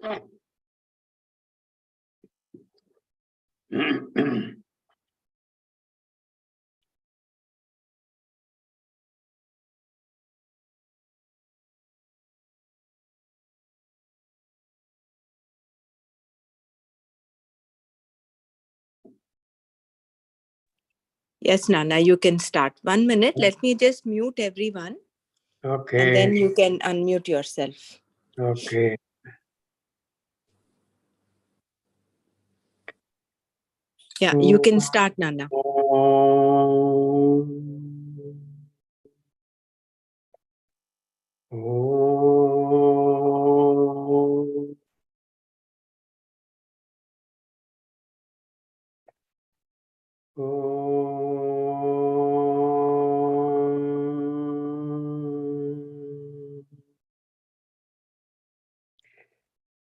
Yes, Nana, you can start. 1 minute. Let me just mute everyone. Okay. And then you can unmute yourself. Okay. Yeah, you can start, Nana.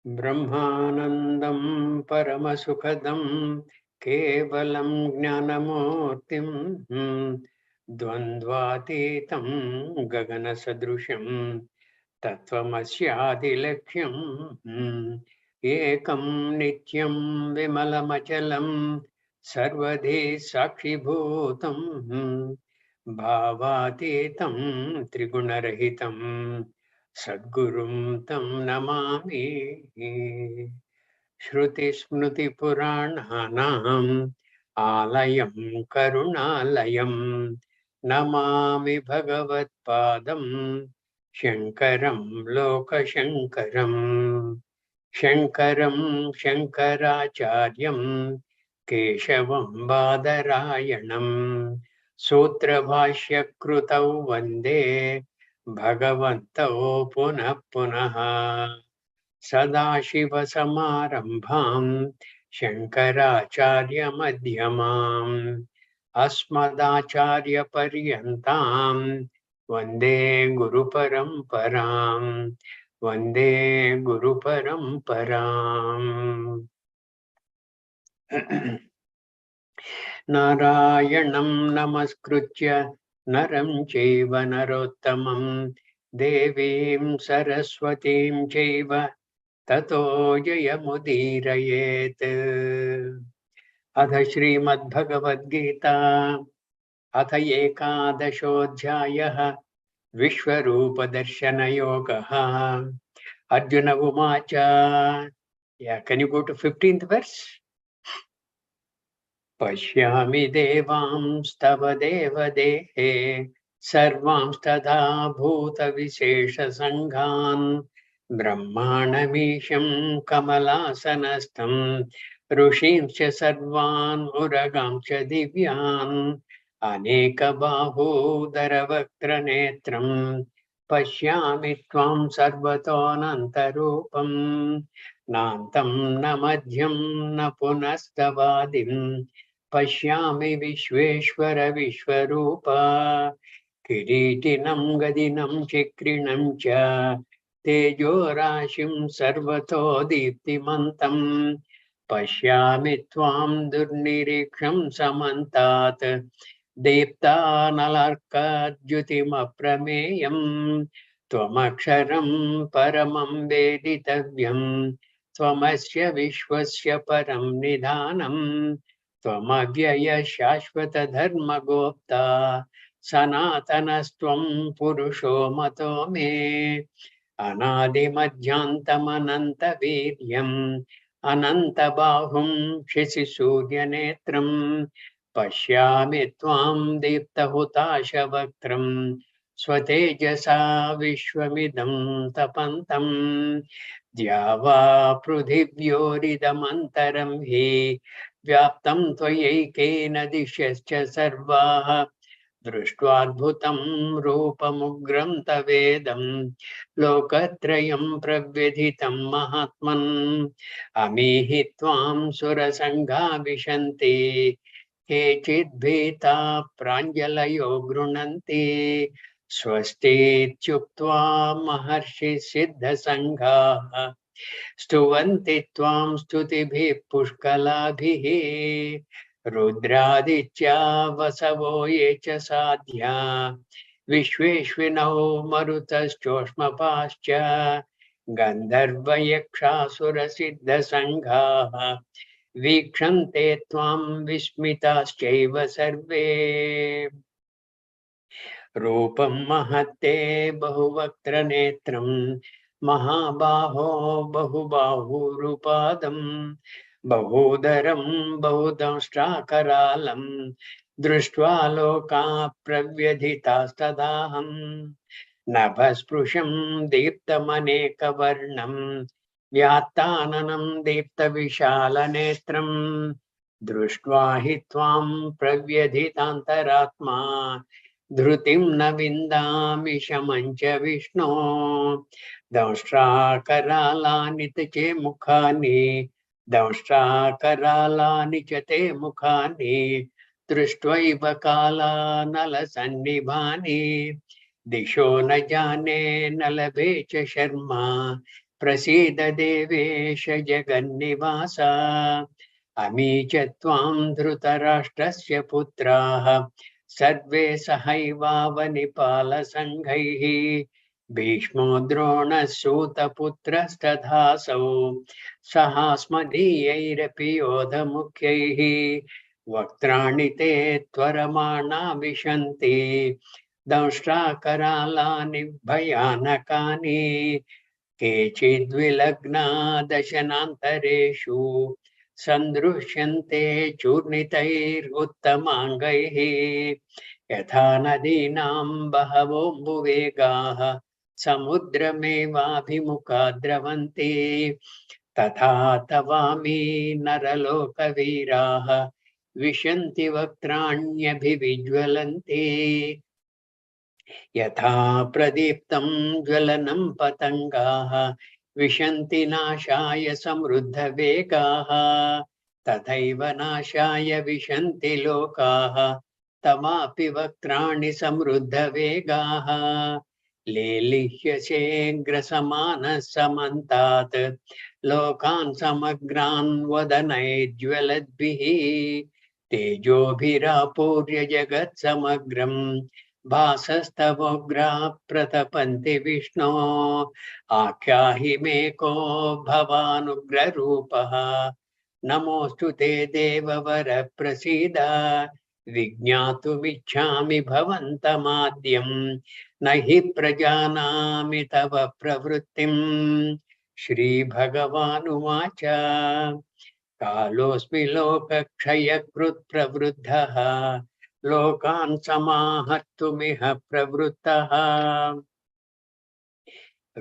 ब्रह्मानन्दं परमसुखदं केवलं ज्ञानमूर्तिं द्वन्द्वातीतं गगनसदृशं तत्त्वमस्यादिलक्ष्यम् एकं नित्यं विमलमचलं सर्वधि साक्षिभूतं भावातीतं त्रिगुणरहितं सद्गुरुं तं नमामि। श्रुतिस्मृतिपुराणानाम् आलयं करुणालयं नमामि भगवत्पादं शङ्करं लोकशङ्करम् शङ्करं शङ्कराचार्यं केशवं बादरायणं सूत्रभाष्यकृतौ वन्दे भगवन्तौ पुनः पुनः सदाशिवसमारम्भां शङ्कराचार्यमध्यमाम् अस्मदाचार्यपर्यन्तां वन्दे गुरुपरम्पराम् वन्दे गुरुपरम्पराम्। नारायणं नमस्कृत्य नरं चैव नरोत्तमं देवीं सरस्वतीं चैव ततो जयमुदीरयेत्। अथ श्रीमद्भगवद्गीता अथ एकादशोऽध्यायः विश्वरूपदर्शनयोगः। अर्जुन उवाच, can you go to 15th verse? पश्यामि देवांस्तव देवदेहे सर्वांस्तथा भूतविशेषसङ्घान् ब्रह्माणमीशं कमलासनस्थं ऋषींश्च सर्वान् उरगांश्च दिव्यान् अनेकबाहूदरवक्त्रनेत्रं पश्यामि त्वां सर्वतोऽनन्तरूपं नान्तं न मध्यं न पुनस्तवादिं पश्यामि विश्वेश्वर विश्वरूप किरीटिनं गदिनं चक्रिणं च तेजोराशिं सर्वतो दीप्तिमन्तं पश्यामि त्वां दुर्निरीक्षं समन्तात् दीप्तानलार्कद्युतिमप्रमेयं त्वमक्षरं परमं वेदितव्यं त्वमस्य विश्वस्य परं निधानं त्वमव्यय शाश्वत धर्मगोप्ता सनातनस्त्वं पुरुषो मतो मे अनादिमध्यान्तमनन्तवीर्यम् अनन्तबाहुं शशिसूर्यनेत्रं पश्यामि त्वां दीप्तहुताशवक्त्रं स्वतेजसा विश्वमिदं तपन्तं द्यावा पृथिव्योरिदमन्तरं हि व्याप्तं त्वयैकेन दिशश्च सर्वाः दृष्ट्वाद्भुतं रूपमुग्रं तवेदं लोकत्रयं प्रव्यथितं महात्मन् अमीहि त्वां सुरसङ्घा विशन्ति केचिद्भीता प्राञ्जलयो गृह्णन्ति स्वस्तीत्युक्त्वा महर्षि सिद्धसङ्घाः स्तुवन्ति त्वां स्तुतिभिः पुष्कलाभिः रुद्रादित्या वसवो ये च साध्या विश्वेश्विनौ मरुतश्चोष्मपाश्च गन्धर्वयक्षासुरसिद्धसङ्घाः वीक्षन्ते त्वां विस्मिताश्चैव सर्वे रूपं महत्ते बहुवक्त्रनेत्रं महाबाहो बहुबाहुरुपादं बहूदरं बहुदंष्ट्राकरालं दृष्ट्वा लोकाः प्रव्यथितास्तदाहम् नभस्पृशं दीप्तमनेकवर्णं व्यात्ताननं दीप्तविशालनेत्रं दृष्ट्वा हि त्वां प्रव्यथितान्तरात्मा धृतिं न विन्दामि शमं च विष्णो दंष्ट्राकरालानि च ते मुखानि दंष्ट्राकरालानि च ते मुखानि दृष्ट्वैव कालानलसन्निभानि दिशो न जाने न लभे च शर्मा प्रसीद देवेश जगन्निवास अमी च त्वां धृतराष्ट्रस्य पुत्राः सर्वे सहैवावनिपालसङ्घैः भीष्मो द्रोणः सूतपुत्रस्तथासौ सहास्मदीयैरपि योधमुख्यैः वक्त्राणि ते त्वरमाणा विशन्ति दंष्ट्राकरालानि भयानकानि केचिद्विलग्ना दशनान्तरेषु सन्दृश्यन्ते चूर्णितैरुत्तमाङ्गैः यथा नदीनां बहवोऽम्बुवेगाः समुद्रमेवाभिमुखा द्रवन्ति तथा तवामि नरलोकवीराः विशन्ति वक्त्राण्यभिविज्वलन्ति यथा प्रदीप्तं ज्वलनं पतङ्गाः विशन्ति नाशाय समृद्धवेगाः तथैव नाशाय विशन्ति लोकाः तवापि वक्त्राणि समृद्धवेगाः लेलिह्यसेऽग्रसमानः समन्तात् लोकान् समग्रान् वदनैर्ज्वलद्भिः तेजोभिरापूर्य जगत्समग्रम् भासस्तवोग्राः प्रतपन्ति विष्णो आख्याहि मे को भवानुग्ररूपः नमोऽस्तु ते देववर प्रसीद विज्ञातुमिच्छामि भवन्तमाद्यं न हि प्रजानामि तव प्रवृत्तिं श्रीभगवानुवाच कालोऽस्मि लोकक्षयकृत् प्रवृद्धः लोकान् समाहर्तुमिह प्रवृत्तः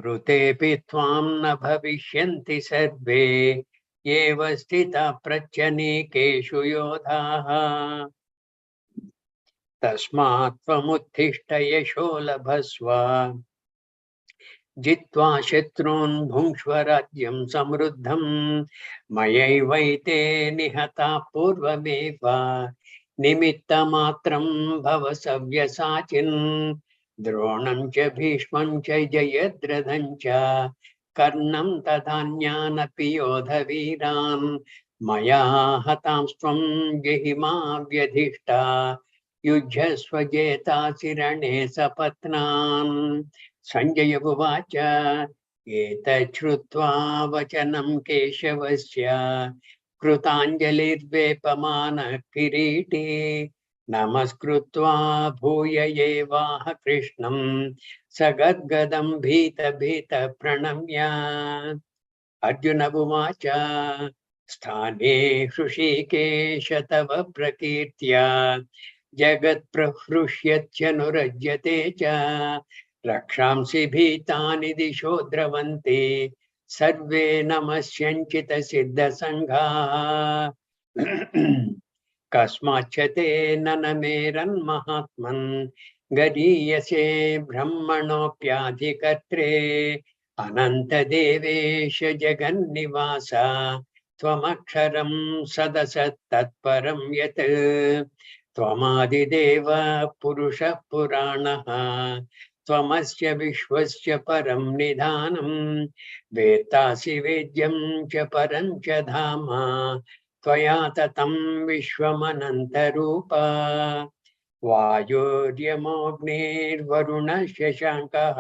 ऋतेऽपि त्वां न भविष्यन्ति सर्वे एव स्थितः प्रत्यनीकेषु योधाः तस्मात् त्वमुत्थिष्ठ यशो लभस्व जित्वा शत्रून् भुङ्क्ष्व राज्यं समृद्धं मयैवैते निहताः पूर्वमेव निमित्तमात्रं भव सव्यसाचिन् द्रोणं च भीष्मं च जयद्रथं च कर्णं तथान्यानपि योधवीरान् मया हतांस्त्वं जहिमा व्यधिष्ठा युध्यस्व जेतासि रणे सपत्नान् संजय उवाच एतत् श्रुत्वा वचनं केशवस्य कृताञ्जलिर्वेपमानः किरीटी नमस्कृत्वा भूय एवाह कृष्णं स गद्गदं भीत प्रणम्य अर्जुन उवाच स्थाने हृषीकेश तव प्रकीर्त्या जगत्प्रहृष्यत्यनुरज्यते च रक्षांसि भीतानि दिशो द्रवन्ति सर्वे नमस्यञ्चित सिद्धसङ्घाः कस्माच्च ते ननमेरन्महात्मन् गरीयसे ब्रह्मणोऽप्याधिकर्त्रे अनन्तदेवेश जगन्निवास त्वमक्षरं सदसत्तत्परं यत् त्वमादिदेव पुरुषः पुराणः त्वमस्य विश्वस्य परं निधानं वेत्तासि वेद्यं च परं च धाम त्वया ततं विश्वमनन्तरूप वायुर्यमोऽग्निर्वरुणः शशाङ्कः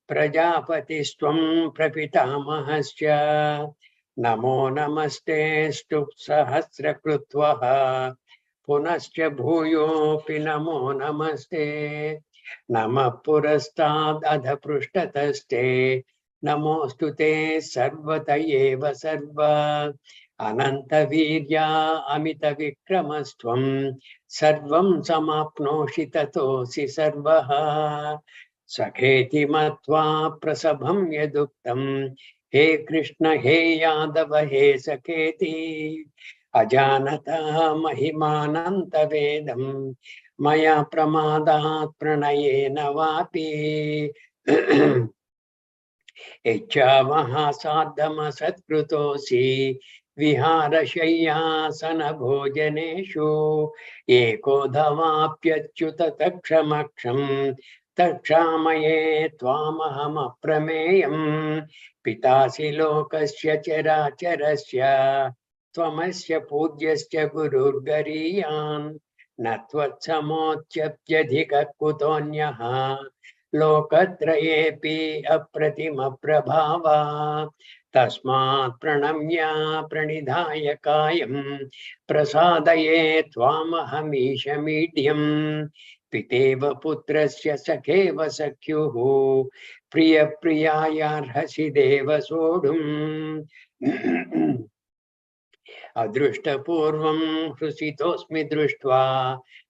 Prajapatisthvam prapitamahasya. Namo namaste stu sahasra krutvaha. Punascha bhuyopi namo namaste. Namah purastad adha prushtataste. Namostute sarvata eva sarva. Ananta virya amita vikramastvam. Sarvam samapnoshi tatosi sarvaha. Sakheti matva prasabham yaduktam. He Krishna, He Yadava, He Sakheti. Ajanata mahimananta vedam. Maya pramadat pranayena vapi. Ecchavaha sadhama satkrutosi. Viharashayasana bhojaneshu. Eko dhamapyachyuta takshamaksham. Takshamaye tvamaham aprameyam. Pitasi lokasya characharasya. Tvamasya pudyasya gururgariyan. Natvatsamotyapyadhika kutonyaha. Lokatrayepi apratima prabhava. Tasmat pranamya pranidhaya kayam. Prasadaye tvamahamisha medyam. Piteva putrasya sakheva sakyuhu. Priya priyayarhasi deva sodum. Adruštapurvam hrusitosmi društva.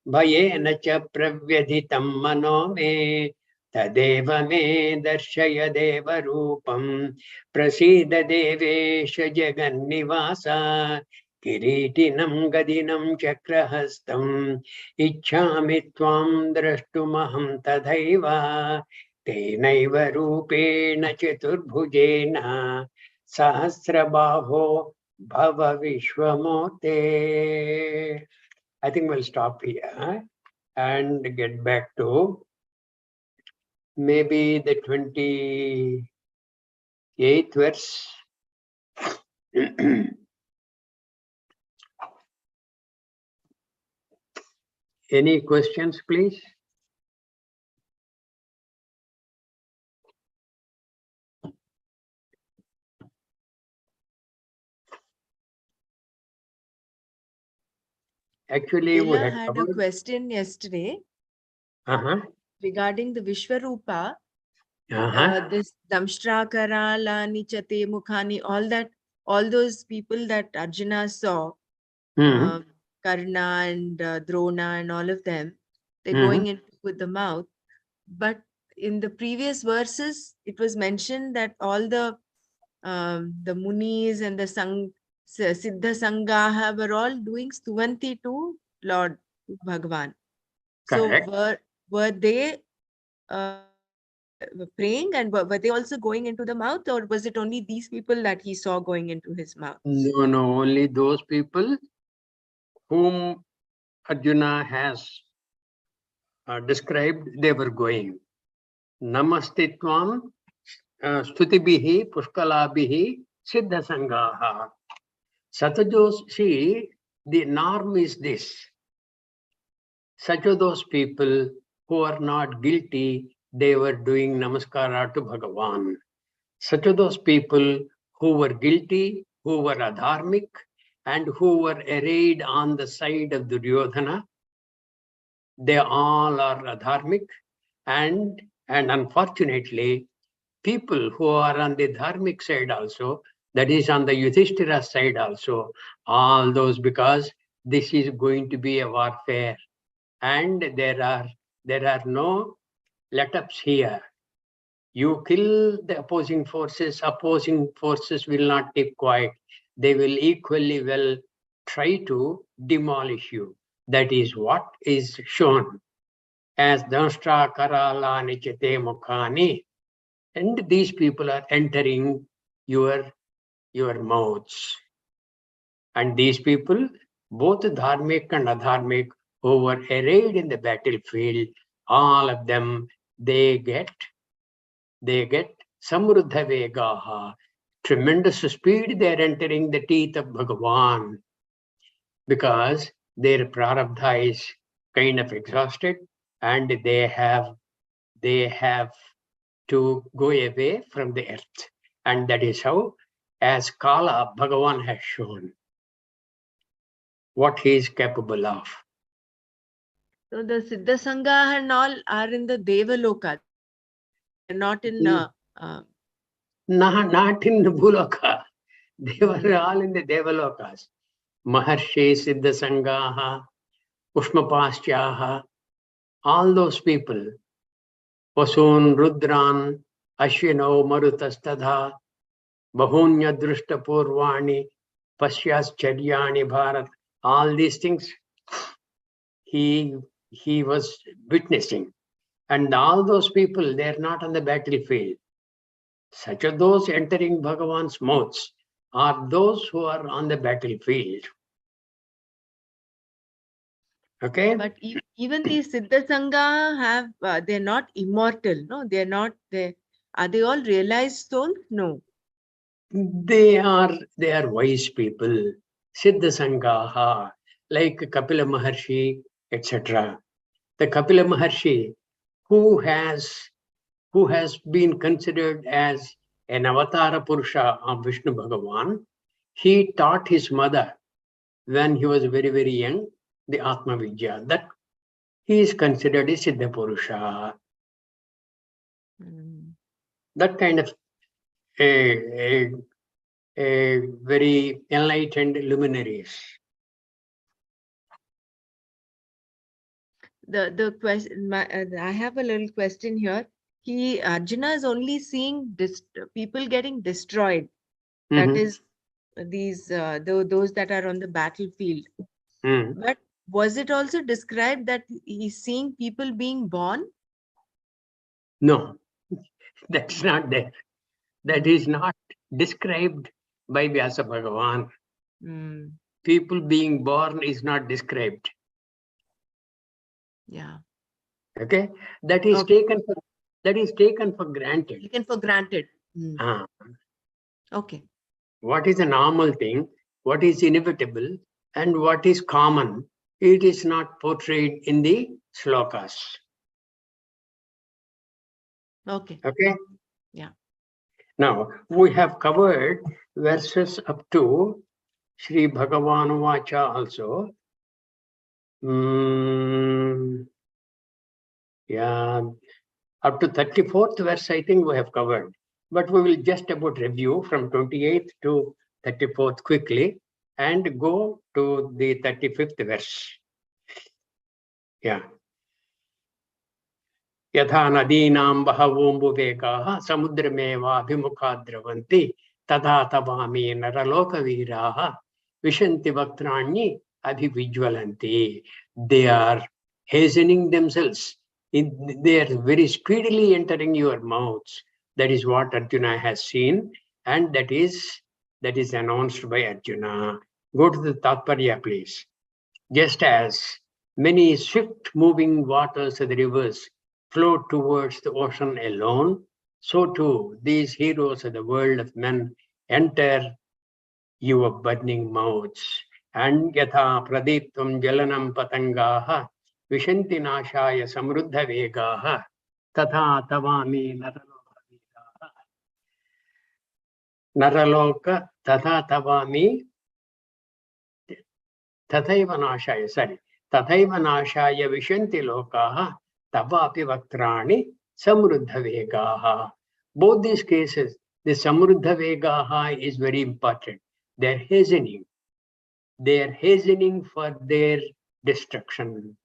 Bhayena cha pravyadhitam mano me. Tadeva me darshaya deva rupam. Prasida devesha jagannivasa. Kiritinam gadinam chakrahastam. Ichhami tvam drashtumaham tadhaiva. Tenaiva rupena chaturbhujena. Sahasrabaho Bhava Vishwamurte. I think we'll stop here and get back to maybe the 28th verse. Any questions, please? Actually, we Leela had had a question yesterday regarding the Vishwarupa. This Damshrakara, Nichate, Mukhani, all those people that Arjuna saw, Karna and Drona and all of them, they're going in with the mouth. But in the previous verses, it was mentioned that all the Munis and the Siddha Sangaha were all doing Stuvanti to Lord Bhagavan. Correct. So were they praying, and were they also going into the mouth, or was it only these people that he saw going into his mouth? No, only those people whom Arjuna has described, they were going. Namastitvam stutibihi pushkalabihi siddha sangaha. Satajos, see, the norm is this. Such of those people who are not guilty, they were doing namaskara to Bhagavan. Such of those people who were guilty, who were adharmic, and who were arrayed on the side of Duryodhana, they all are adharmic, and unfortunately, people who are on the dharmic side also, that is on the Yudhishthira side also, all those, because this is going to be a warfare, and there are no let-ups here. You kill the opposing forces will not keep quiet. They will equally well try to demolish you. That is what is shown as Danshtra Karala Nichate Mukhani. And these people are entering your mouths. And these people, both dharmic and adharmic, who were arrayed in the battlefield, all of them, they get samruddha vegaha, tremendous speed. They are entering the teeth of Bhagavan because their prarabdha is kind of exhausted, and they have to go away from the earth. And that is how, as Kala, Bhagavan has shown what he is capable of. So the Siddha Sangha and all are in the Devaloka. They're not in Not in the Bhuloka. They were all in the Devalokas. Maharshi, Siddha Sanghaha, Ushmapastyaha, all those people. Vasun, Rudran, Ashwino, Marutastadha, Bahunya Drushta Purvani, Pashyas Charyani Bharat, all these things he was witnessing. And all those people, they're not on the battlefield. Such are those entering Bhagavan's mouths are those who are on the battlefield. Okay? But even these Siddha Sangha have, they're not immortal, no? They're not, are they all realized souls? No. They are wise people. Siddha Sanghaha, like Kapila Maharshi, etc. The Kapila Maharshi, who has been considered as an avatara Purusha of Vishnu Bhagavan, he taught his mother when he was very, very young, the Atma Vidya. That he is considered a Siddha Purusha. That kind of a very enlightened luminaries. The question, I have a little question here. Arjuna is only seeing people getting destroyed. That is these those that are on the battlefield. But was it also described that he's seeing people being born? No, that's not there. That is not described by Vyasa Bhagavan. People being born is not described. Yeah. Okay, that is taken for granted. Taken for granted. Okay. What is a normal thing? What is inevitable? And what is common? It is not portrayed in the slokas. Okay. Okay. Yeah. Now we have covered verses up to Shri Bhagavan Vacha also. Yeah, up to 34th verse, I think we have covered. But we will just about review from 28th to 34th quickly and go to the 35th verse. Yeah. Yatha nadinam bahavombuvegaha samudrameva bhimukhadраvanti tadha tavami naraloka viraha vishanti vaktrani abhivijvalanti. They are hastening themselves. They are very speedily entering your mouths. That is what Arjuna has seen, and that is announced by Arjuna. Go to the Tatparya, please. Just as many swift-moving waters of the rivers flow towards the ocean alone, so too these heroes of the world of men enter your burning mouths. And yatha pradiptam jalanam patangaha vishanti nashaya samruddha vegaha tatha tavami naraloka tatha tavami tathaiva nashaya vishanti lokaha tavapi vaktrani samruddha vegaha. Both these cases, the samruddha vegaha is very important. They're hastening for their destruction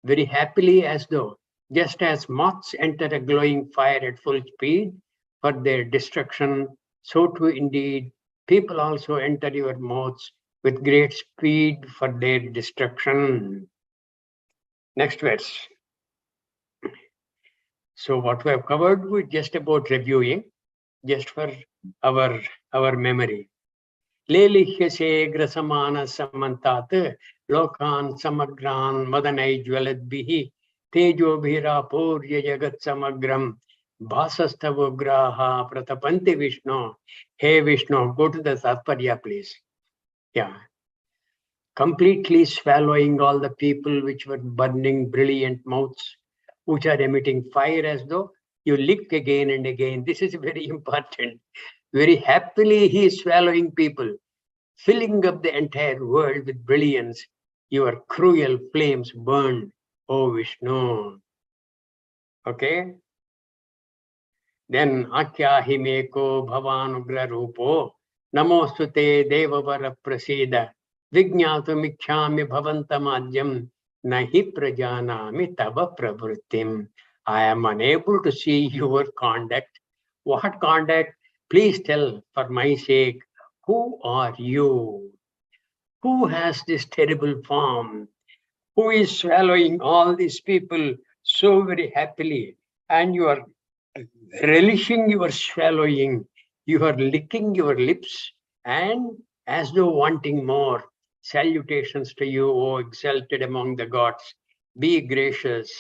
very happily, as though just as moths enter a glowing fire at full speed for their destruction, so too indeed people also enter your mouths with great speed for their destruction. Next verse. So what we have covered, we're just about reviewing, just for our memory. Lelihyase grasamana samantat lokan samagran madanai jwaladbihi tejo bhira purya jagat samagram bhasastavograha pratapanti Vishnu. Hey Vishnu, go to the Tatparya, please. Yeah. Completely swallowing all the people which were burning brilliant mouths, which are emitting fire as though You lick again and again. This is very important. Very happily he is swallowing people, filling up the entire world with brilliance. Your cruel flames burn, O Vishnu. Okay? Then Akyahimeko Bhavanugra Rupo Namostute Devavara Prasida Vignyatumikshami Bhavantamadhyam Nahi Prajanami Tava Pravrittim. I am unable to see your conduct. What conduct? Please tell for my sake, who are you? Who has this terrible form? Who is swallowing all these people so very happily? And you are relishing your swallowing, you are licking your lips, and as though wanting more. Salutations to you, O exalted among the gods. Be gracious.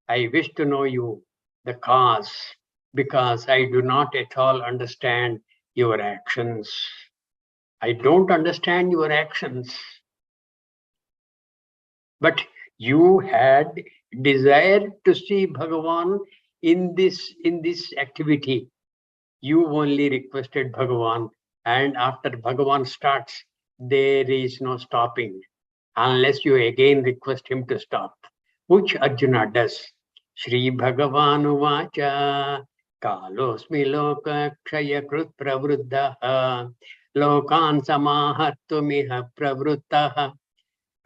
I wish to know you, the cause, because I do not at all understand your actions. I don't understand your actions. But you had desired to see Bhagavan in this activity. You only requested Bhagavan, and after Bhagavan starts, there is no stopping unless you again request him to stop, which Arjuna does. Shri Bhagavan Vacha Kalosmi Loka Kshaya Krut Pravruddha Lokan Samahattumiha Pravruttaha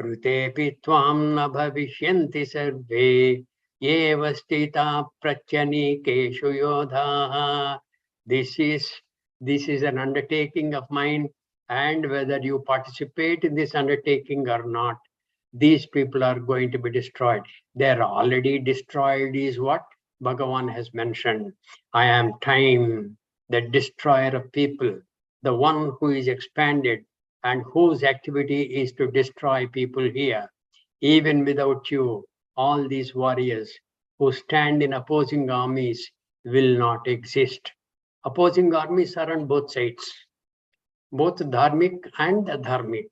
Rutepi Tvam Na Bhavishyanti Sarve Yeva Stita Prachani Keshu Yodha. This is an undertaking of mine, and whether you participate in this undertaking or not, these people are going to be destroyed. They are already destroyed, is what Bhagavan has mentioned. I am time, the destroyer of people, the one who is expanded and whose activity is to destroy people here. Even without you, all these warriors who stand in opposing armies will not exist. Opposing armies are on both sides, both dharmic and adharmic.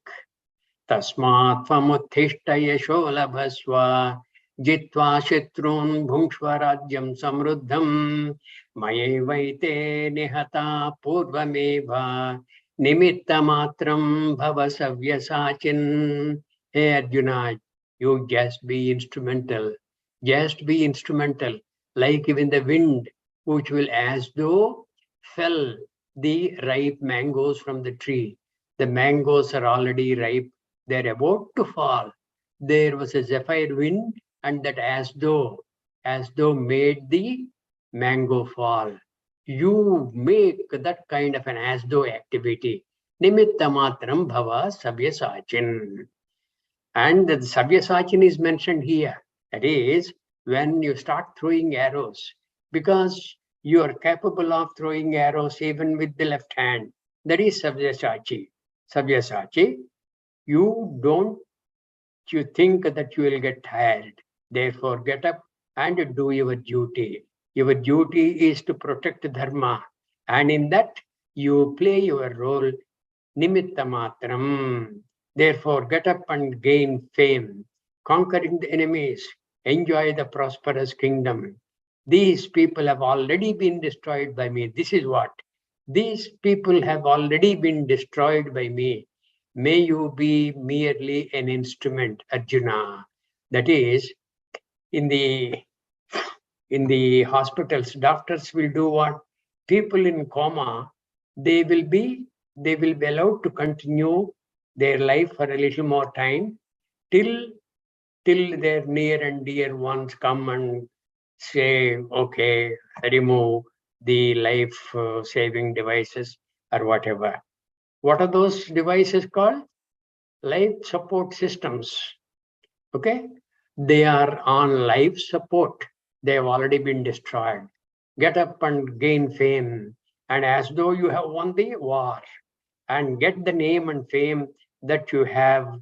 Tasmat tvamuttishta yasho labhasva jitva shatrun bhungshva rajyam samruddham mayevaite nihata purvameva nimitta matram bhava savyasachin. Hey Arjuna, you just be instrumental. Just be instrumental, like even the wind, which will as though fell the ripe mangoes from the tree. The mangoes are already ripe. They're about to fall. There was a zephyr wind, and that as though made the mango fall. You make that kind of an as though activity. Nimitta matram bhava savyasachin. And the savyasachin is mentioned here. That is, when you start throwing arrows, because you are capable of throwing arrows even with the left hand. That is Sabyasachi. Sabyasachi, you think that you will get tired. Therefore, get up and do your duty. Your duty is to protect Dharma. And in that, you play your role, Nimitta Matram. Therefore, get up and gain fame, conquering the enemies, enjoy the prosperous kingdom. These people have already been destroyed by me. This is what. These people have already been destroyed by me. May you be merely an instrument, Arjuna. That is, in the hospitals, doctors will do what? People in coma, they will be allowed to continue their life for a little more time till their near and dear ones come and say, okay, remove the life saving devices or whatever. What are those devices called? Life support systems. Okay, they are on life support. They have already been destroyed. Get up and gain fame, and as though you have won the war, and get the name and fame that you have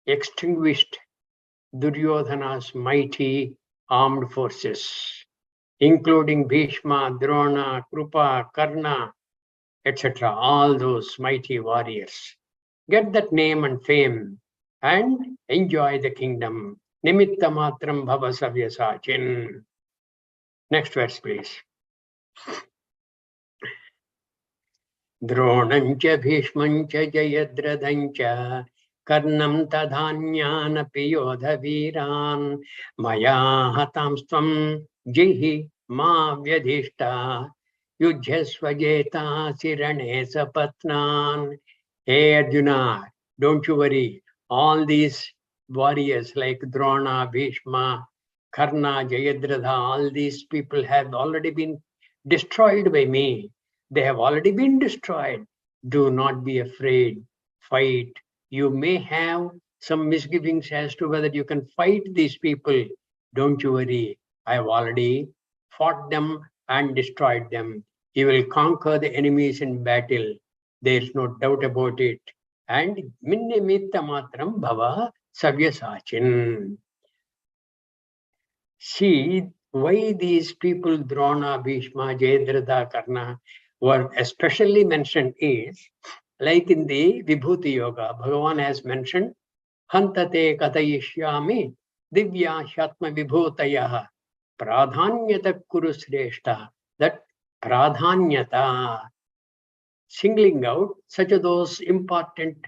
extinguished Duryodhana's mighty armed forces, including Bhishma, Drona, Krupa, Karna, etc. All those mighty warriors. Get that name and fame and enjoy the kingdom. Nimitta matram bhava savyasachin. Next verse, please. Dronancha bhishmancha jayadradhancha karnam tadhanyaanapi yodha viran maya hatamstvam jihi ma vyadhishta yujhasvajeta sirane sapatnan. Hey Arjuna, don't you worry. All these warriors like Drona, Bhishma, Karna, Jayadratha, all these people have already been destroyed by me. They have already been destroyed. Do not be afraid. Fight. You may have some misgivings as to whether you can fight these people. Don't you worry. I have already fought them and destroyed them. You will conquer the enemies in battle. There is no doubt about it. And minne mitta matram bhava savyasachin. See why these people, Drona, Bhishma, Jayadratha, Karna, were especially mentioned is, like in the Vibhuti Yoga, Bhagavan has mentioned, Hantate katayishyami divya shatma vibhutayaha pradhanyata kuru sreshta. That pradhanyata, singling out such of those important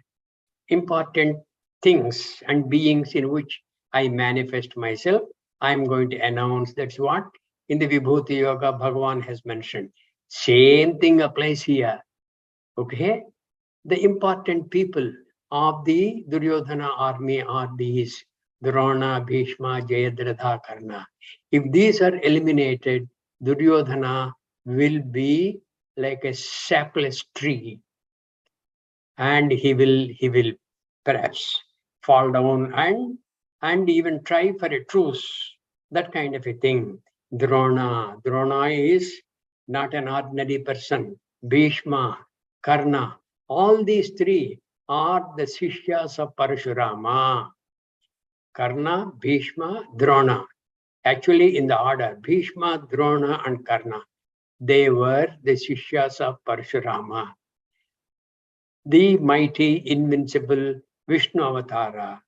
things and beings in which I manifest myself, I'm going to announce. That's what in the Vibhuti Yoga Bhagavan has mentioned. Same thing applies here. Okay? The important people of the Duryodhana army are these Drona, Bhishma, Jayadratha, Karna. If these are eliminated, Duryodhana will be like a sapless tree, and he will perhaps fall down and even try for a truce, that kind of a thing. Drona is not an ordinary person. Bhishma, Karna, all these three are the Sishyas of Parashurama. Karna, Bhishma, Drona. Actually, in the order, Bhishma, Drona, and Karna, they were the Sishyas of Parashurama, the mighty, invincible Vishnu Avatara,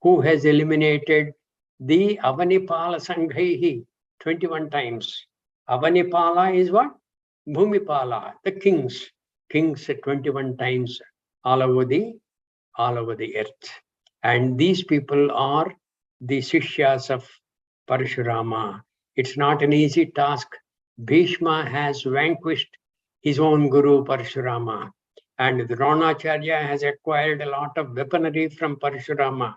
who has eliminated the Avanipala Sanghaihi 21 times. Avanipala is what? Bhumipala, the kings. Kings 21 times all over the earth. And these people are the Sishyas of Parashurama. It's not an easy task. Bhishma has vanquished his own guru Parashurama. And Dronacharya has acquired a lot of weaponry from Parashurama.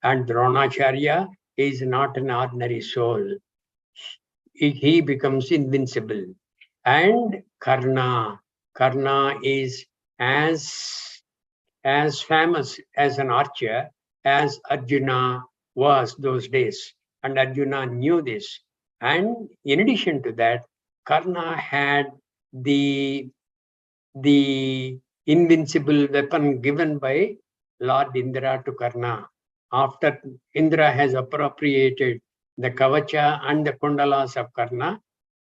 And Dronacharya is not an ordinary soul. He becomes invincible. And Karna is as famous as an archer as Arjuna was those days. And Arjuna knew this. And in addition to that, Karna had the invincible weapon given by Lord Indra to Karna. After Indra has appropriated the Kavacha and the Kundalas of Karna,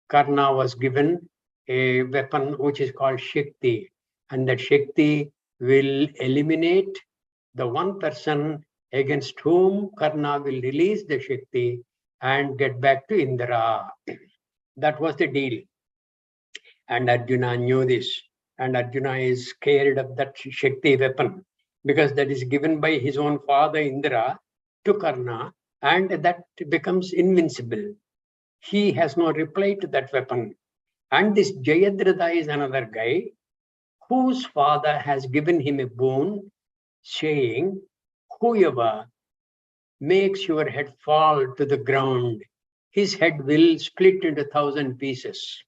Karna was given a weapon which is called Shakti. And that Shakti will eliminate the one person against whom Karna will release the Shakti and get back to Indra. That was the deal. And Arjuna knew this. And Arjuna is scared of that Shakti weapon because that is given by his own father Indra to Karna, and that becomes invincible. He has no reply to that weapon. And this Jayadratha is another guy whose father has given him a boon, saying, whoever makes your head fall to the ground, his head will split into 1,000 pieces.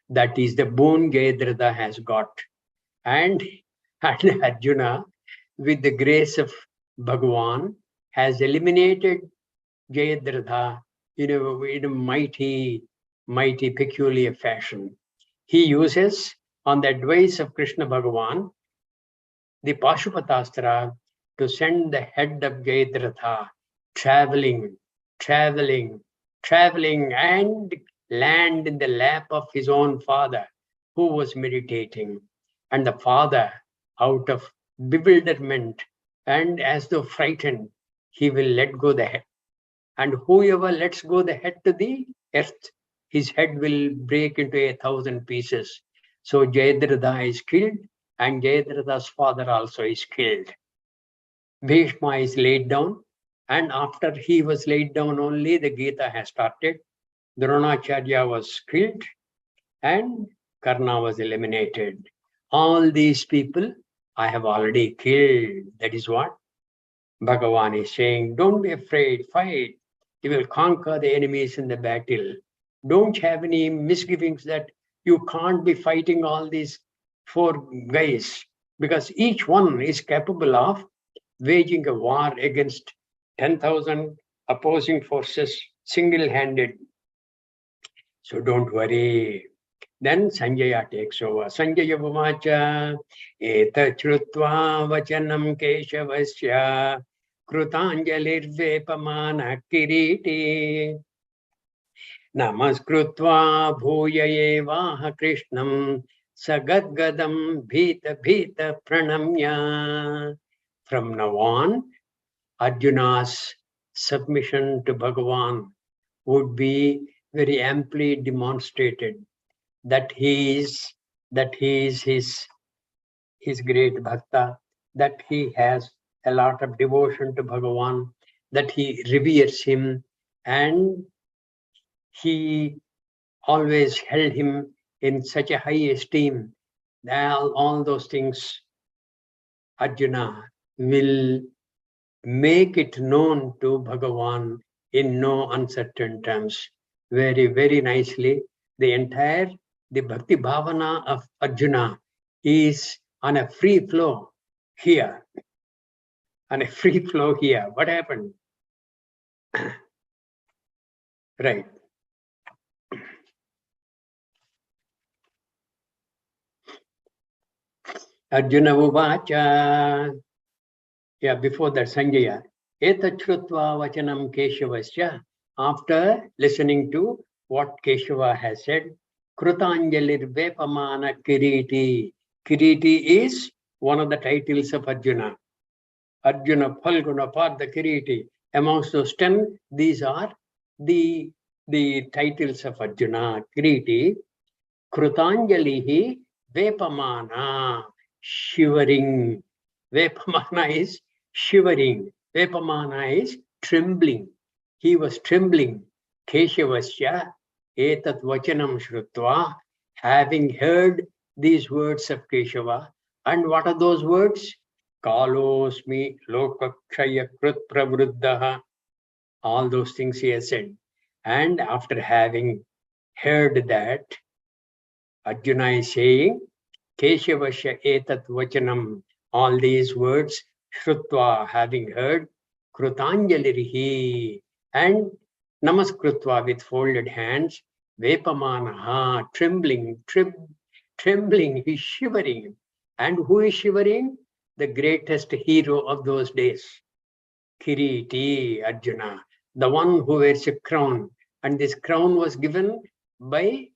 That is the boon Jayadratha has got. And Arjuna, with the grace of Bhagavan, has eliminated Jayadratha in a mighty, peculiar fashion. He uses, on the advice of Krishna Bhagavan, the Pashupatastra to send the head of Jayadratha traveling, and land in the lap of his own father, who was meditating. And the father, out of bewilderment and as though frightened, he will let go the head. and whoever lets go the head to the earth, his head will break into 1,000 pieces. So Jayadratha is killed, and Jayadratha's father also is killed. Bhishma is laid down, and after he was laid down only, the Gita has started. Dronacharya was killed, and Karna was eliminated. All these people I have already killed. That is what Bhagavan is saying. Don't be afraid, fight. You will conquer the enemies in the battle. Don't have any misgivings that you can't be fighting all these 4 guys, because each one is capable of waging a war against 10,000 opposing forces single-handed. So don't worry. Then Sanjaya takes over. Sanjaya Uvacha Eta Chrutva Vachanam Keshavasya Krutanjalirvepamana Kiriti Namaskrutva Bhuya Evaha Krishnam Sagadgadam Bhita Bhita Pranamya. From now on, Arjuna's submission to Bhagavan would be very amply demonstrated. That he is his great bhakta, that he has a lot of devotion to Bhagavan, that he reveres him, and he always held him in such a high esteem. All those things Arjuna will make it known to Bhagavan in no uncertain terms. Very, very nicely. The Bhakti Bhavana of Arjuna is on a free flow here. On a free flow here. What happened? Right. Arjuna Uvacha. Yeah, before that, Sanjaya. Etachrutva Vachanam Keshavasya. After listening to what Keshava has said, Krutanjalir Vepamana Kiriti. Kiriti is one of the titles of Arjuna. Arjuna, Phalguna, Partha, Kiriti. Amongst those 10, these are the titles of Arjuna. Kiriti, Krutanjalihi Vepamana, shivering. Vepamana is shivering. Vepamana is trembling. He was trembling. Keshavasya etat vachanam shrutva, having heard these words of Keshava. And what are those words? Kalosmi lokakshaya krut pravruddha. All those things he has said. And after having heard that, Arjuna is saying, Keshavasya etat vachanam, all these words, Shrutva, having heard, Krutanjalirihi, and Namaskrutva with folded hands, Vepamanaha, trembling, he's shivering. And who is shivering? The greatest hero of those days, Kiriti, Arjuna, the one who wears a crown. And this crown was given by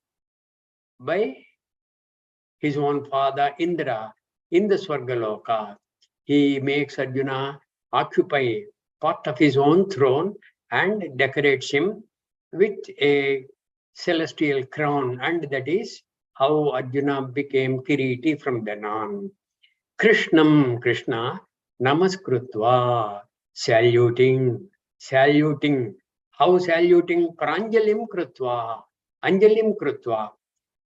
his own father Indra in the Swargaloka. He makes Arjuna occupy part of his own throne and decorates him with a celestial crown, and that is how Arjuna became Kiriti from then on. Krishnam, Krishna, Namaskrutva, saluting. How saluting? Pranjalim Krutva, Anjalim Krutva,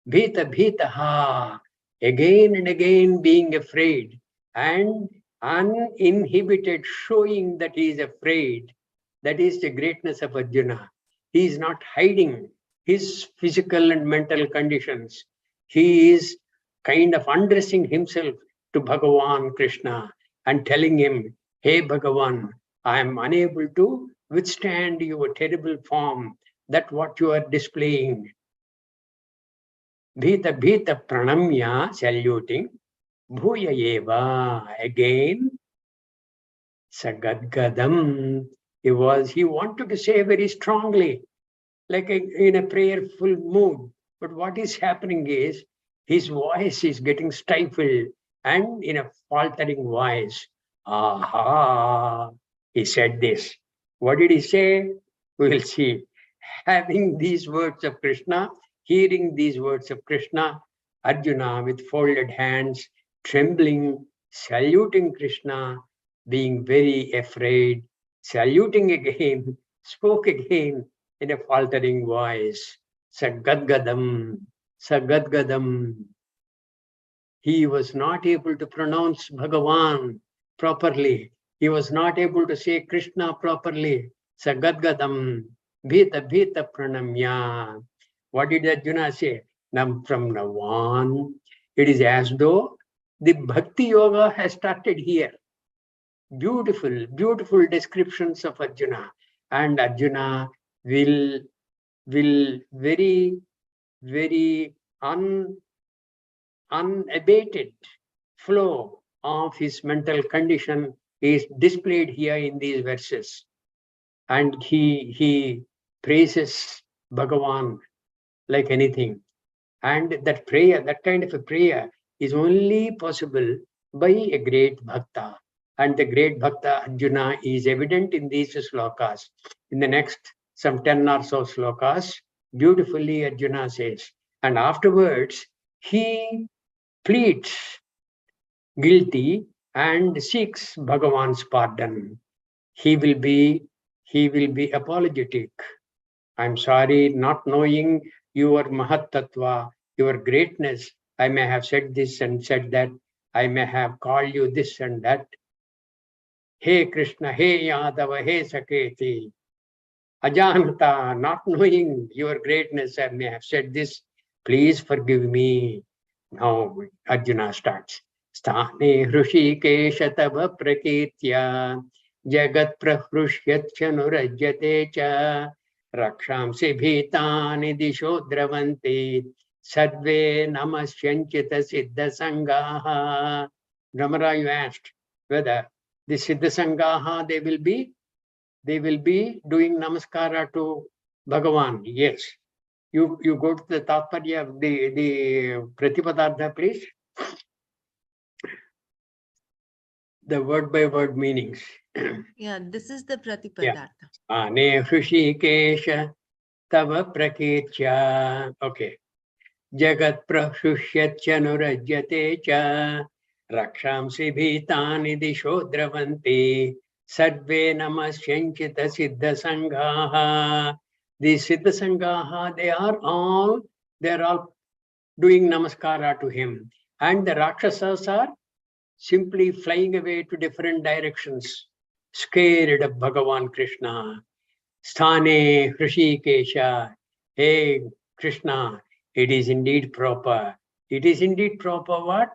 Bhita Bhitaha, again and again being afraid and uninhibited, showing that he is afraid. That is the greatness of Arjuna. He is not hiding his physical and mental conditions. He is kind of undressing himself to Bhagavan Krishna and telling him, hey Bhagavan, I am unable to withstand your terrible form, that what you are displaying. Bhita Bhita Pranamya, saluting, Bhuya Eva, again, Sagadgadam. He wanted to say very strongly, like in a prayerful mood. But what is happening is, his voice is getting stifled, and in a faltering voice, aha, he said this. What did he say? we will see. Having these words of Krishna, hearing these words of Krishna, Arjuna with folded hands, trembling, saluting Krishna, being very afraid, saluting again, spoke again in a faltering voice. Sagadgadam, Sagadgadam. He was not able to pronounce Bhagavan properly. He was not able to say Krishna properly. Sagadgadam, Bhita Bhita Pranamya. What did Arjuna say? From now on, it is as though the Bhakti Yoga has started here. Beautiful, beautiful descriptions of Arjuna. And Arjuna will very, very unabated flow of his mental condition is displayed here in these verses. And he praises Bhagavan like anything. And that prayer, that kind of a prayer is only possible by a great bhakta. And the great bhakta Arjuna is evident in these slokas. In the next some 10 or so slokas, beautifully Arjuna says, and afterwards he pleads guilty and seeks Bhagavan's pardon. He will be apologetic. I'm sorry, not knowing your Mahat Tattva, your greatness. I may have said this and said that. I may have called you this and that. Hey Krishna, hey Yadava, hey Saketi. Ajanata, not knowing your greatness, I may have said this. Please forgive me. Now Arjuna starts. Sthane Hrishikesha tava prakitya jagat prahrushyatshanurajyate cha rakshamsi bhitani disho dravanti sadve namasyanchita siddha sangaha. Ramara, you asked whether the siddha sangaha they will be doing namaskara to Bhagavan. Yes. You go to the Tatparya, the Pratipadartha, please. The word by word meanings. Yeah, this is the Pratipadartha. Ane Hrishikesha tava praketya. Okay. Jagat prahushyatyanurajyate cha rakshamsi bhitani disho dravanti sadve namasyanchita siddha sangaha. The siddha sangaha, they are all doing namaskara to him. And the Rakshasas are simply flying away to different directions, scared of Bhagavan Krishna. Sthane Hrishikesha. Hey Krishna, it is indeed proper. It is indeed proper what?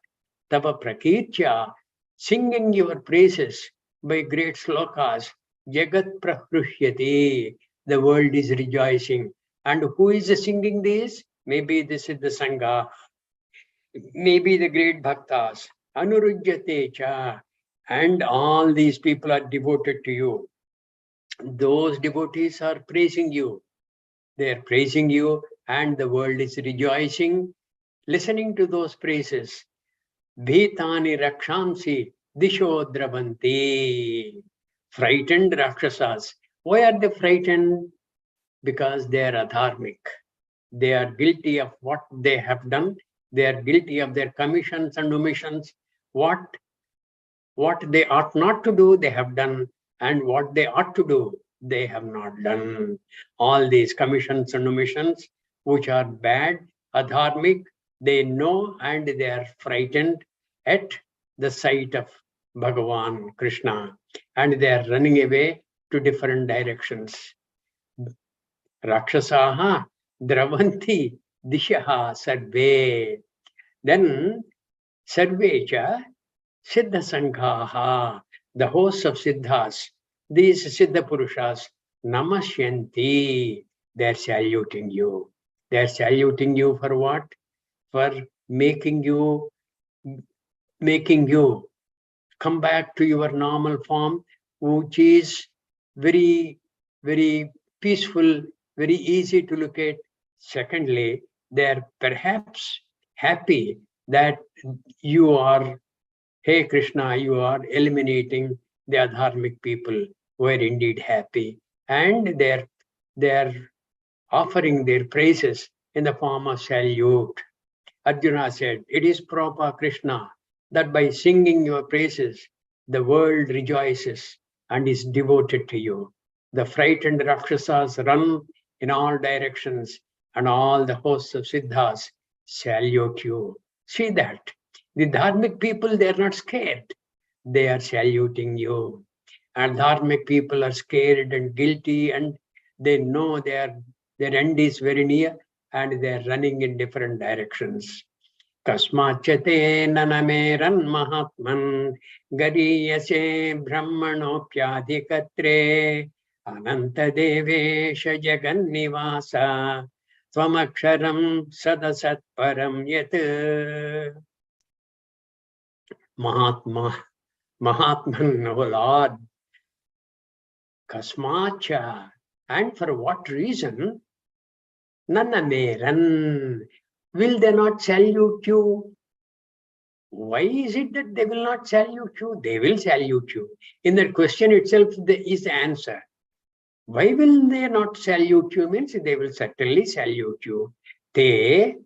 Tava prakitya, singing your praises by great slokas. Jagat prahrushyati. The world is rejoicing. And who is singing this? Maybe this is the Sangha. Maybe the great bhaktas. Anurujyate cha. And all these people are devoted to you. Those devotees are praising you. They are praising you and the world is rejoicing, listening to those praises. Bhitani rakshamsi disho dravanti. Frightened Rakshasas. Why are they frightened? Because they are adharmic. They are guilty of what they have done. They are guilty of their commissions and omissions. What they ought not to do, they have done. And what they ought to do, they have not done. All these commissions and omissions, which are bad, adharmic, they know and they are frightened at the sight of Bhagavan Krishna. And they are running away to different directions. Rakshasaha dravanti dishaha sarve. Then sarvecha siddha sanghaha, the hosts of siddhas, these siddha purushas, namasyanti, they are saluting you. They are saluting you for what? For making you come back to your normal form, which is very, very peaceful, very easy to look at. Secondly, they are perhaps happy that you are, hey Krishna, you are eliminating the adharmic people who are indeed happy. And they are they are offering their praises in the form of salute. Arjuna said, it is proper, Krishna, that by singing your praises, the world rejoices and is devoted to you. The frightened Rakshasas run in all directions, and all the hosts of Siddhas salute you. See that. The dharmic people, they are not scared. They are saluting you. And dharmic people are scared and guilty, and they know their end is very near, and they are running in different directions. Kasmachate nanameran mahatman gariyase brahmanopyadhikatre ananta devesha jagannivasa tvamaksharam sadasat param yat. Mahatman, oh Lord, kasmacha, and for what reason? Nanameran, will they not salute you? Why is it that they will not salute you? They will salute you. In that question itself, there is the answer. Why will they not salute you? Means they will certainly salute you. Te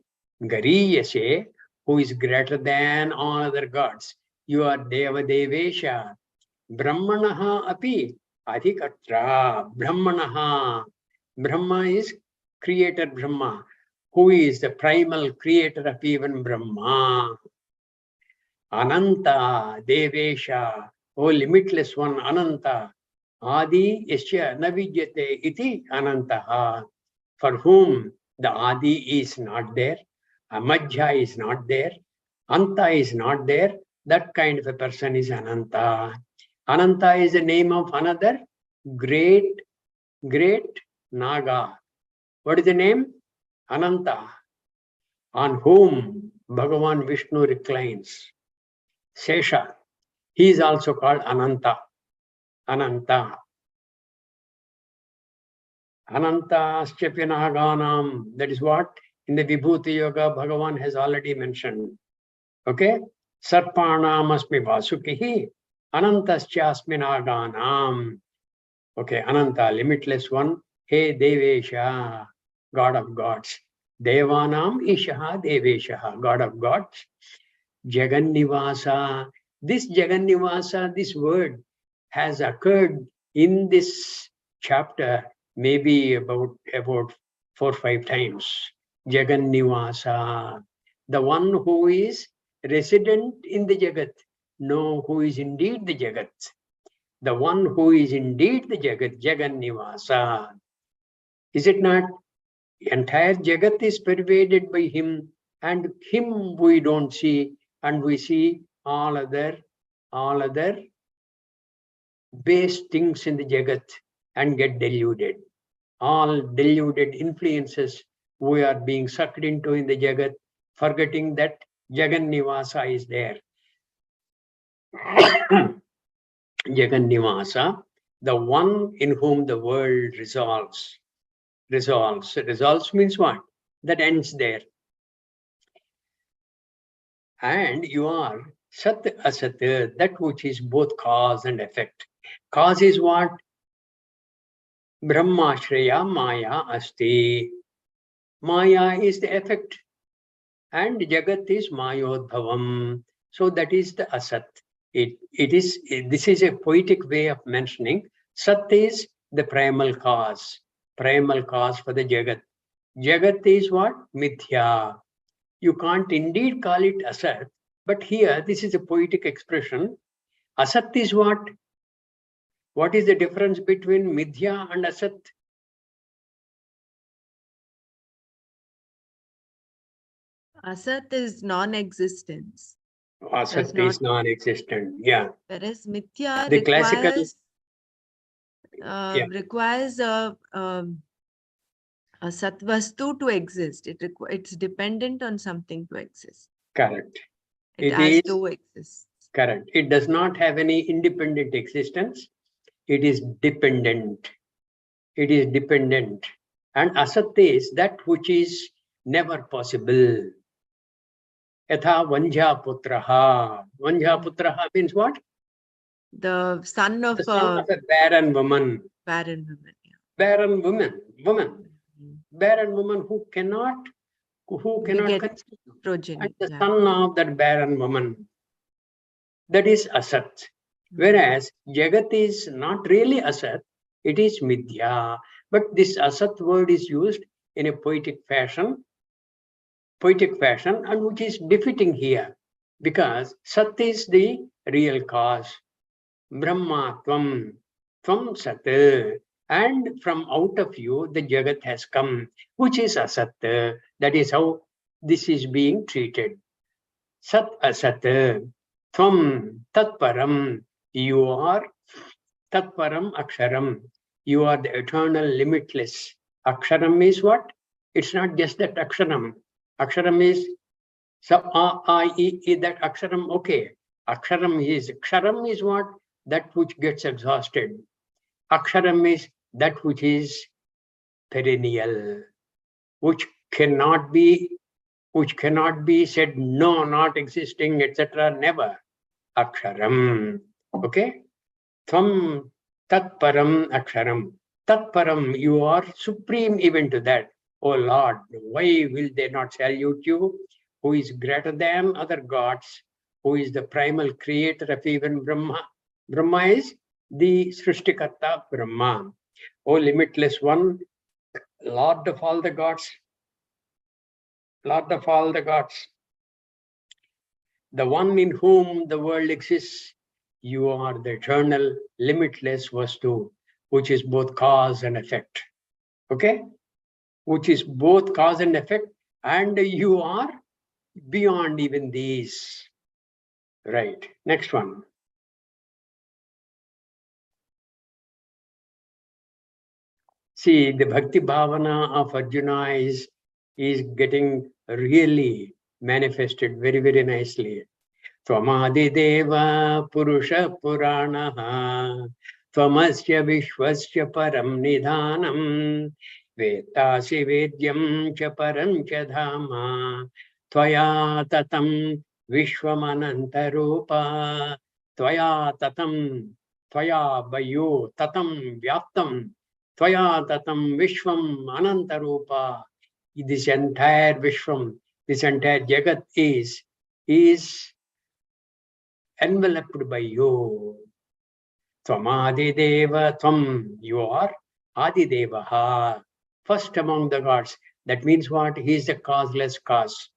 gariyase, who is greater than all other gods. You are Deva Devesha. Brahmanaha api adhikatra. Brahmanaha. Brahma is creator Brahma, who is the primal creator of even Brahma. Ananta Devesha, O limitless one, Ananta. Adi yasya navidyate iti anantaha. For whom the Adi is not there, Amadhya is not there, Anta is not there, that kind of a person is Ananta. Ananta is the name of another great Naga. What is the name? Ananta, on whom Bhagavan Vishnu reclines. Sesha, he is also called Ananta. Ananta. Anantaschapya Naganam. That is what in the Vibhuti Yoga Bhagavan has already mentioned. Okay? Sarpanam asmi vasukihi. Anantaschasmi Naganam. Okay, Ananta, limitless one. Hey Devesha, God of gods. Devanam Ishaha Devesha, God of gods. Jagannivasa. This Jagannivasa, this word has occurred in this chapter maybe about 4 or 5 times. Jagannivasa, the one who is resident in the Jagat. No, who is indeed the Jagat. The one who is indeed the Jagat, Jagannivasa. Is it not? Entire Jagat is pervaded by him, and him we don't see, and we see all other base things in the Jagat and get deluded. All deluded influences we are being sucked into in the Jagat, forgetting that Jagannivasa is there. Jagannivasa, the one in whom the world resolves. Resolves means what? That ends there. And you are Sat Asat, that which is both cause and effect. Cause is what? Brahmashreya Maya Asti. Maya is the effect, and Jagat is Mayodbhavam. So that is the Asat. This is a poetic way of mentioning. Sat is the primal cause for the Jagat. Jagat is what? Mithya. You can't indeed call it Asat, but here this is a poetic expression. Asat is what? What is the difference between Mithya and Asat? Asat is non-existence. Asat is non-existent, yeah. Whereas Mithya The classical requires a satvastu to exist. It's dependent on something to exist. Correct. It has to exist. Correct. It does not have any independent existence. It is dependent. It is dependent. And asat is that which is never possible. Yatha Vanja Putraha. Vanja Putraha means what? The son of a barren woman. Barren woman. Yeah. barren barren woman who cannot Beget conceive. progeny. And the Yeah. son of that barren woman, that is asat. Whereas Jagat is not really asat, it is midya. But this asat word is used in a poetic fashion, and which is befitting here, because Sat is the real cause. Brahma Tvam Sat, and from out of you the Jagat has come, which is Asat. That is how this is being treated. Sat Asat, Tvam Tatparam, you are Tatparam Aksharam, you are the eternal limitless. Aksharam is what? It's not just that Aksharam. Aksharam is so that Aksharam, okay. Aksharam is what? That which gets exhausted. Aksharam is that which is perennial, which cannot be said, no, not existing, etc. Never. Aksharam. Okay? Tvam Tatparam Aksharam. Tatparam, you are supreme even to that. Oh Lord, why will they not salute you? Who is greater than other gods? Who is the primal creator of even Brahma? Brahma is the Srishtikarta Brahma. O limitless one, Lord of all the gods, the one in whom the world exists, you are the eternal, limitless Vastu, which is both cause and effect. Okay? Which is both cause and effect, and you are beyond even these. Right. Next one. See, the Bhakti Bhavana of Arjuna is getting really manifested very, very nicely. Tvamadideva Purusha Puranaha Tvamasya Vishwasya Param Nidhanam Vetasi Vedyam Cha Param Cha Dhama Tvaya Tatam Vishwamanantarupa Tvaya Tatam Tvaya Bayo Tatam Vyaptam Tvaya Tatam Vishwam Anantarupa. This entire Vishwam, this entire Jagat is enveloped by you. Tvamadideva Tvam, you are Adidevaha, first among the gods. That means what? He is the causeless cause.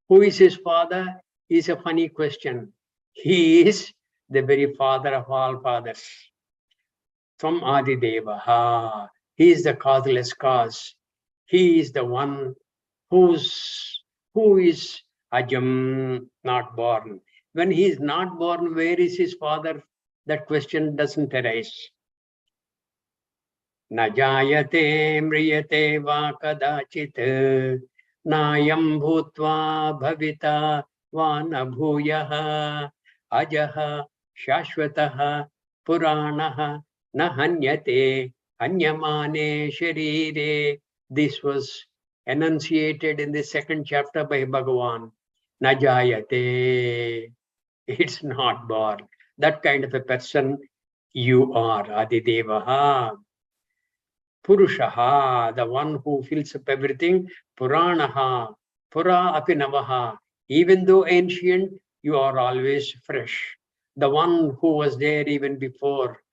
Who is his father? Is a funny question. He is the very father of all fathers. Tvam Adidevaha. He is the causeless cause. He is the one who is Ajam, not born. When he is not born, where is his father? That question doesn't arise. Na jayate mriyate va kadachit nayam bhutva bhavita va na bhuyaha ajaha shashvataha puranaha na hanyate hanyamane sharire. This was enunciated in the second chapter by Bhagavan. Na jayate. It's not born. That kind of a person you are, Adidevaha. Purushaha, the one who fills up everything. Puranaha, Pura api navaha. Even though ancient, you are always fresh. The one who was there even before.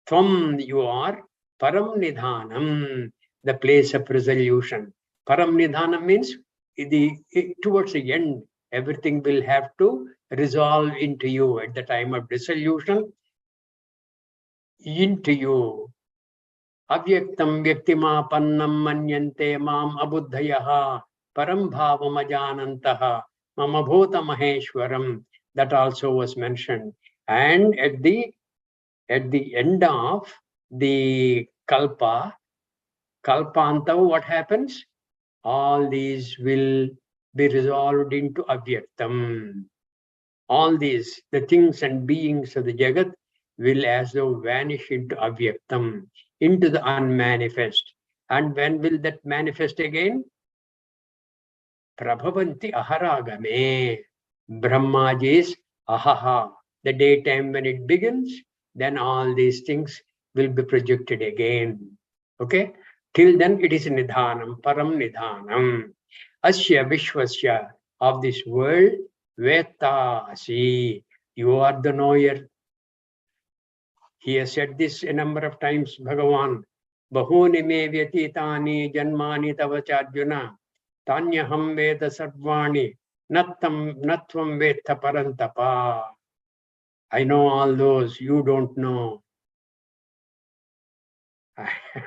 Tvam, you are Param Nidhanam, the place of resolution. Param Nidhanam means towards the end, everything will have to resolve into you at the time of dissolution, into you. Avyaktam vyaktimapannam manyante mam abuddhayaha param bhavam ajanantaha mama bhota maheshwaram. That also was mentioned. And at the end of the kalpanta, what happens? All these will be resolved into avyaktam. All these, the things and beings of the Jagat, will as though vanish into avyaktam, into the unmanifest. And when will that manifest again? Prabhavanti aharagame. Brahmaji's ahaha. The daytime when it begins, then all these things will be projected again. Okay? Till then it is nidhanam, param nidhanam. Asya vishwasya, of this world, vetasi, you are the knower. He has said this a number of times, Bhagavan. Bahuni me vyatitani janmani tava charjuna. Tanyaham veda sarvani. Natvam veta parantapa. I know all those, you don't know.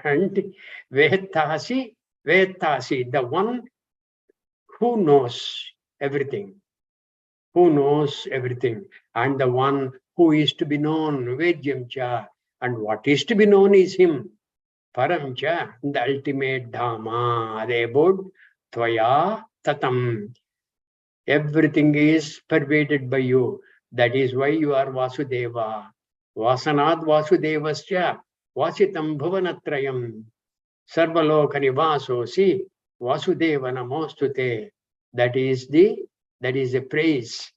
And vetasi, the one who knows everything. Who knows everything. And the one who is to be known, Vedyamcha. And what is to be known is him. Paramcha, the ultimate Dhamma, the abode, Tvaya Tatam. Everything is pervaded by you. That is why you are Vasudeva. Vasanad Vasudevasya, Vasitam Bhuvanatrayam, Sarvaloka Nivasosi, Vasudeva Namostute. That is the praise.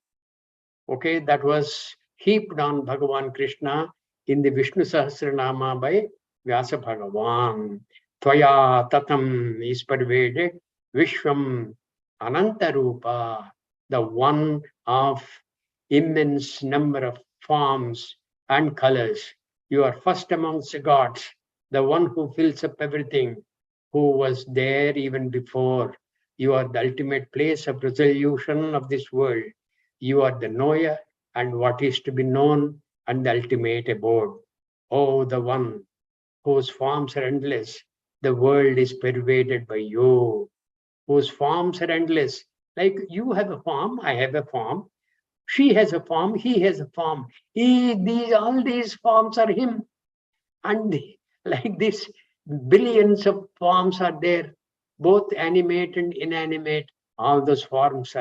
Okay, that was heaped on Bhagavan Krishna in the Vishnu Sahasranama by Vyasa Bhagavan. Tvaya tatam is pervaded, Vishwam Anantarupa, the one of immense number of forms and colors. You are first amongst the gods, the one who fills up everything, who was there even before. You are the ultimate place of resolution of this world. You are the knower and what is to be known and the ultimate abode. Oh, the one whose forms are endless, the world is pervaded by you, whose forms are endless. Like you have a form, I have a form, she has a form, he has a form. All these forms are him. And like this, billions of forms are there, both animate and inanimate. All those forms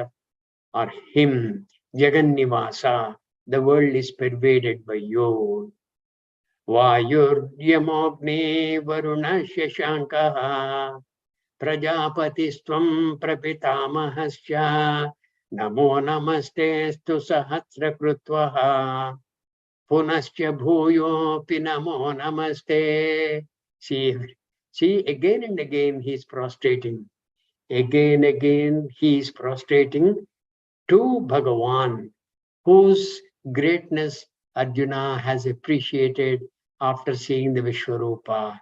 are him. Jagannivasa, the world is pervaded by you. Vayur Yamogni Varuna Shashankaha Prajapatisvam Prapitamahasya Namo Namaste Stu Sahasrakrutvaha Punascha Bhuyo Pinamo Namaste. See, again and again he is prostrating. Again he is prostrating to Bhagavan, whose greatness Arjuna has appreciated after seeing the Vishwarupa.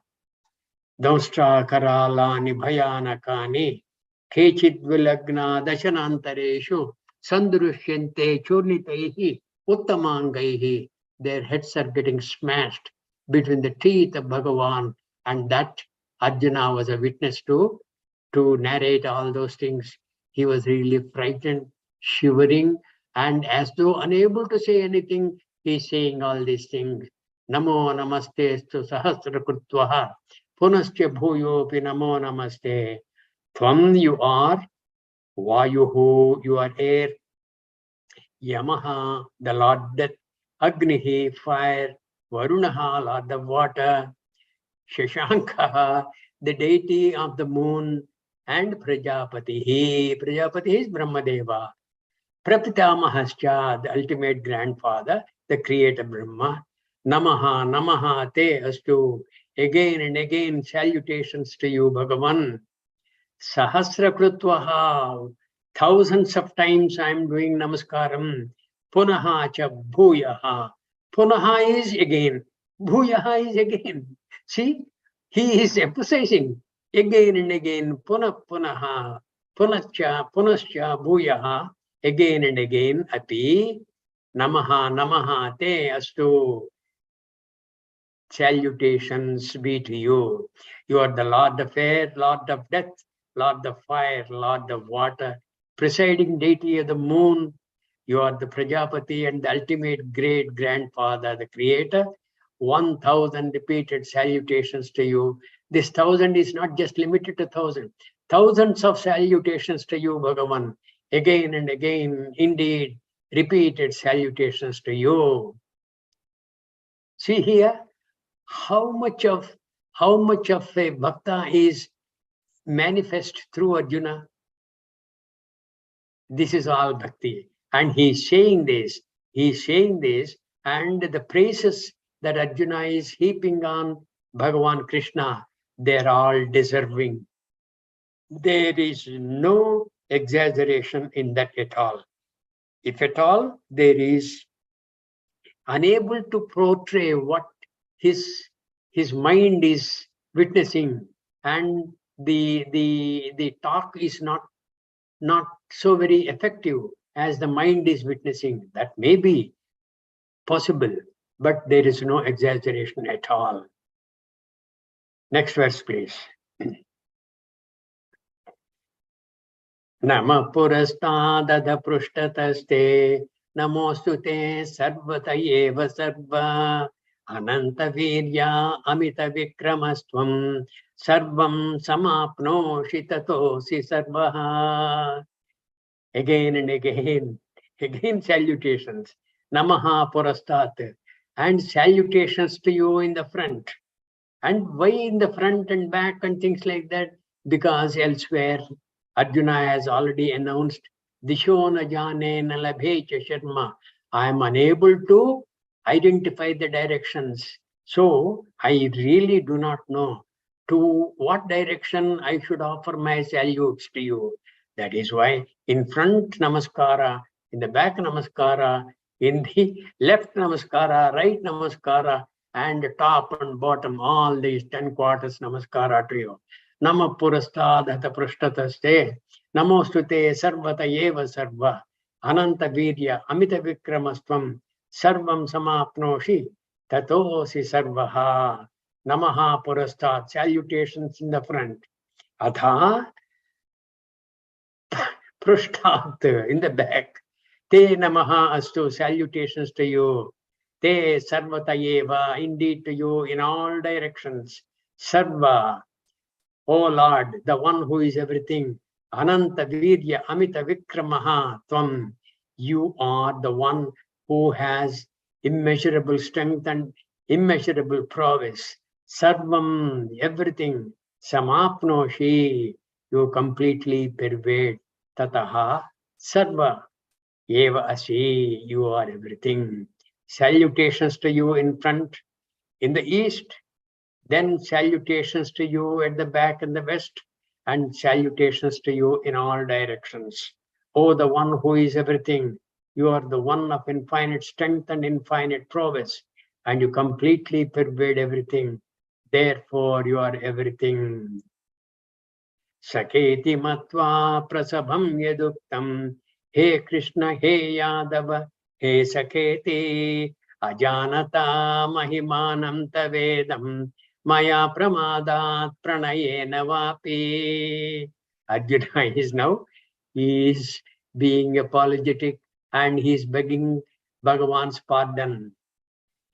Daustra karalani bhayanakani kechit vilagna dashanantareshu sandrushyante churnitaihi uttamangaihi. Their heads are getting smashed between the teeth of Bhagavan, and that Arjuna was a witness to narrate all those things. He was really frightened, shivering, and as though unable to say anything, he's saying all these things. Namo namaste stu sahasrakritvaha punascha bhuyopi namo namaste. Tvam, you are, Vayuhu, you are air, Yamaha, the Lord death, Agnihi, fire, Varunaha, Lord of water, Shashankaha, the deity of the moon, and Prajapati. Prajapati is Brahmadeva. Prapitamahascha, the ultimate grandfather, the creator Brahma. Namaha, Namaha, Te Astu. Again and again, salutations to you, Bhagavan. Sahasrakritvaha, thousands of times I am doing namaskaram. Punaha cha bhuyaha. Punaha is again. Bhuyaha is again. See, he is emphasizing again and again. Punaha. Punascha bhuyaha. Again and again. Api. Namaha te astu. Salutations be to you. You are the Lord of air, Lord of death, Lord of fire, Lord of water, presiding deity of the moon. You are the Prajapati and the ultimate great grandfather, the creator. 1,000 repeated salutations to you. This 1,000 is not just limited to 1,000. Thousands of salutations to you, Bhagavan. Again and again, indeed, repeated salutations to you. See here, how much of a bhakta is manifest through Arjuna. This is all bhakti, and he's saying this, and the praises that Arjuna is heaping on Bhagavan Krishna they're all deserving. There is no exaggeration in that at all. If at all, there is unable to portray what his mind is witnessing, and the talk is not so very effective as the mind is witnessing. That may be possible, but there is no exaggeration at all. Next verse, please. Nama purastadada prushtataste namostu te sarvata eva sarva ananta virya amita vikramastvam sarvam samapnoshi tatosi sarvaha. Again and again salutations. Namaha purastat, and salutations to you in the front. And why in the front and back and things like that? Because elsewhere Arjuna has already announced, Disho na jane na labhecha sharma. I am unable to identify the directions. So I really do not know to what direction I should offer my salutes to you. That is why in front namaskara, in the back namaskara, in the left namaskara, right namaskara, and top and bottom, all these 10 quarters namaskara to you. Nama purastadata prushtataste, namostute sarvata eva sarva, ananta virya amita vikramastvam, sarvam samapnoshi, tatosi sarvaha. Namaha purastad, salutations in the front. Atha prushtad, in the back. Te namaha astu, salutations to you. Te sarvata eva, indeed to you in all directions. Sarva, O Lord, the one who is everything. Ananta virya amita vikramaha tvam. You are the one who has immeasurable strength and immeasurable prowess. Sarvam, everything. Samapnoshi, you completely pervade. Tataha, sarva, eva asi, you are everything. Salutations to you in front, in the east, then salutations to you at the back in the west, and salutations to you in all directions. Oh, the one who is everything, you are the one of infinite strength and infinite prowess, and you completely pervade everything. Therefore, you are everything. Saketi matva prasabham yaduktam, he Krishna, he Yadava, he Saketi, ajanata mahimanam tavedam, maya pramadat pranayena vapi. Arjuna is being apologetic, and he is begging Bhagavan's pardon.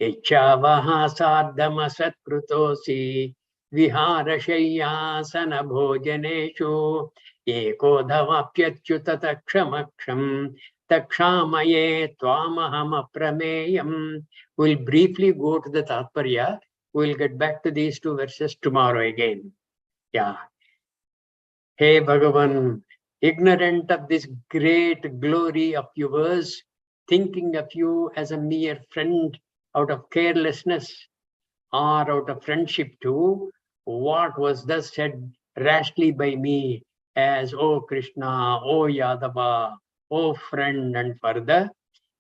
Echavaha sardhama satkrutosi viharashayasana bhojaneshu ekodhavapyachuta takshamaksham takshamaye tvamaham aprameyam. We'll briefly go to the Tatparya. We'll get back to these two verses tomorrow again. Yeah. Hey Bhagavan, ignorant of this great glory of yours, thinking of you as a mere friend out of carelessness or out of friendship too, what was thus said rashly by me as, O Krishna, O Yadava, O friend, and further,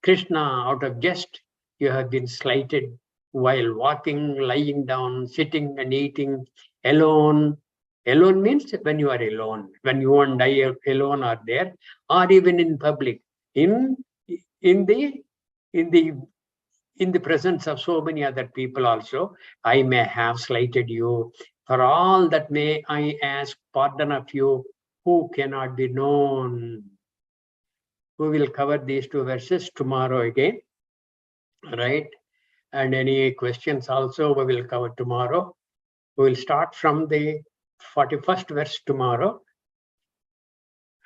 Krishna, out of jest, you have been slighted while walking, lying down, sitting and eating alone. Alone means when you are alone, when you and I alone are there, or even in public, in the presence of so many other people also, I may have slighted you. For all that may I ask pardon of you, who cannot be known. We will cover these two verses tomorrow again, right? And any questions also we will cover tomorrow. We will start from the 41st verse tomorrow,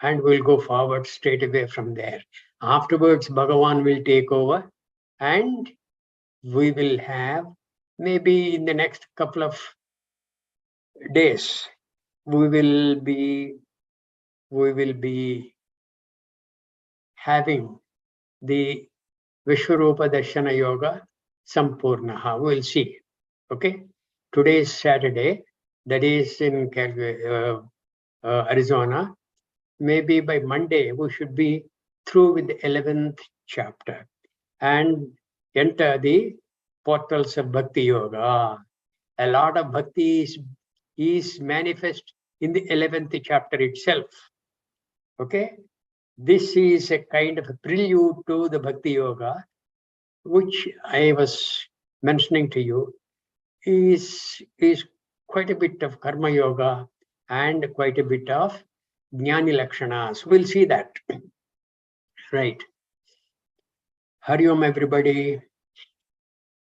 and we'll go forward straight away from there. Afterwards, Bhagavan will take over, and we will have, maybe in the next couple of days, we will be having the Vishwarupa Darshana Yoga Sampurnaha. We'll see. Okay. Today is Saturday. that is in Arizona. Maybe by Monday, we should be through with the 11th chapter and enter the portals of Bhakti Yoga. A lot of bhakti is manifest in the 11th chapter itself. Okay? This is a kind of a prelude to the Bhakti Yoga, which I was mentioning to you, is quite a bit of Karma Yoga and quite a bit of Jnani Lakshanas. We'll see that. Right. Hari Om, everybody.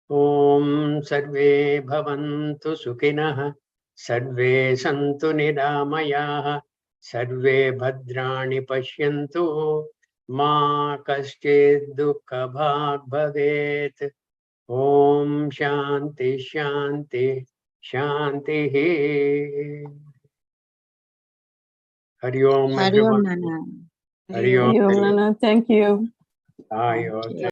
Om Sarve Bhavantu Sukhinah, Sarve Santu Nidamayah, Sarve Bhadrani Pashyantu, Ma Kaschid Dukkha Bhag Bhavet. Om Shanti Shanti Shanti. Hari Om, Hari Om everyone. Nana. Hari Om. Thank you. Ayo.